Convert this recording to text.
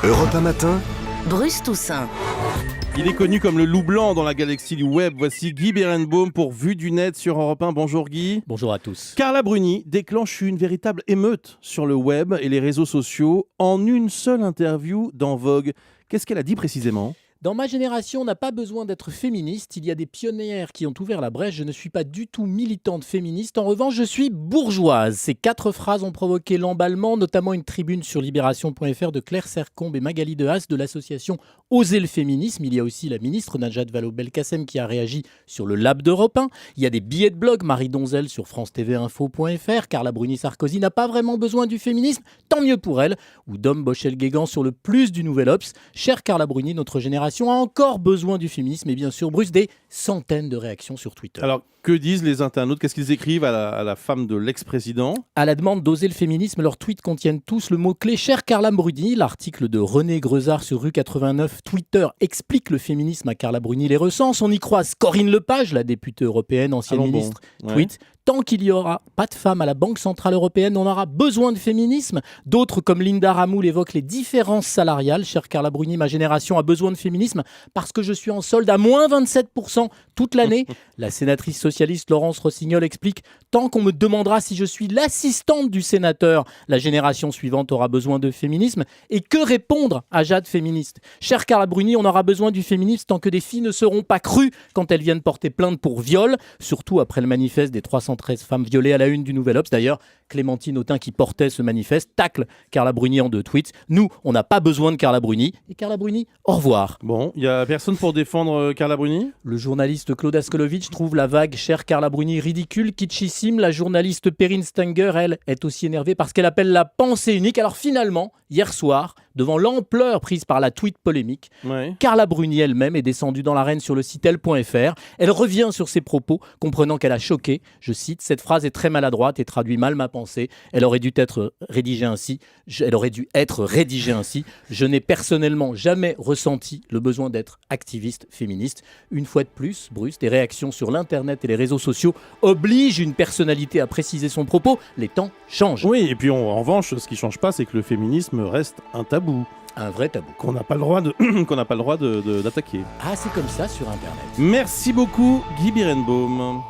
Europe 1 matin, Bruce Toussaint. Il est connu comme le loup blanc dans la galaxie du web. Voici Guy Berenbaum pour Vue du Net sur Europe 1. Bonjour Guy. Bonjour à tous. Carla Bruni déclenche une véritable émeute sur le web et les réseaux sociaux en une seule interview dans Vogue. Qu'est-ce qu'elle a dit précisément ? Dans ma génération, on n'a pas besoin d'être féministe. Il y a des pionnières qui ont ouvert la brèche. Je ne suis pas du tout militante féministe. En revanche, je suis bourgeoise. Ces 4 phrases ont provoqué l'emballement, notamment une tribune sur Libération.fr de Claire Sercombe et Magali Dehaas de l'association Oser le féminisme. Il y a aussi la ministre Najat Vallaud-Belkacem qui a réagi sur le Lab d'Europe 1. Il y a des billets de blog, Marie Donzel sur France-TV-Info.fr. Carla Bruni-Sarkozy n'a pas vraiment besoin du féminisme. Tant mieux pour elle. Ou Dom Bochel-Guégan sur le Plus du Nouvel Obs. Chère Carla Bruni, notre génération a encore besoin du féminisme et bien sûr, Bruce, des centaines de réactions sur Twitter. Alors, que disent les internautes ? Qu'est-ce qu'ils écrivent à la femme de l'ex-président ? À la demande d'Oser le féminisme, leurs tweets contiennent tous le mot-clé « Chère Carla Bruni ». L'article de René Greuzard sur Rue 89 Twitter explique le féminisme à Carla Bruni les recense. On y croise Corinne Lepage, la députée européenne, ancienne ministre, tweet « Tant qu'il n'y aura pas de femmes à la Banque Centrale Européenne, on aura besoin de féminisme ». D'autres, comme Linda Ramoul, évoquent les différences salariales. Chère Carla Bruni, ma génération a besoin de féminisme parce que je suis en solde à moins 27% toute l'année. La sénatrice socialiste Laurence Rossignol explique « Tant qu'on me demandera si je suis l'assistante du sénateur, la génération suivante aura besoin de féminisme. » Et que répondre à Jade féministe ? Chère Carla Bruni, on aura besoin du féminisme tant que des filles ne seront pas crues quand elles viennent porter plainte pour viol, surtout après le manifeste des 313 femmes violées à la une du Nouvel Obs. D'ailleurs, Clémentine Autain qui portait ce manifeste tacle Carla Bruni en 2 tweets. Nous, on n'a pas besoin de Carla Bruni. Et Carla Bruni, au revoir. Bon, il n'y a personne pour défendre Carla Bruni ? Le journaliste Claude Askolovitch trouve la vague Chère Carla Bruni ridicule, kitschissime. La journaliste Perrine Stenger, elle, est aussi énervée parce qu'elle appelle la pensée unique. Alors finalement, hier soir, devant l'ampleur prise par la tweet polémique, Carla Bruni elle-même est descendue dans l'arène sur le site elle.fr. Elle revient sur ses propos, comprenant qu'elle a choqué. Je cite, « Cette phrase est très maladroite et traduit mal ma pensée. Elle aurait dû être rédigée ainsi. Je n'ai personnellement jamais ressenti le besoin d'être activiste féministe. » Une fois de plus, Bruce, des réactions sur l'internet et les réseaux sociaux obligent une personnalité à préciser son propos. Les temps changent. Oui, et puis en revanche, ce qui ne change pas, c'est que le féminisme reste un tabou. Un vrai tabou. Qu'on n'a pas le droit d'attaquer. Ah, c'est comme ça sur Internet. Merci beaucoup, Guy Berenbaum.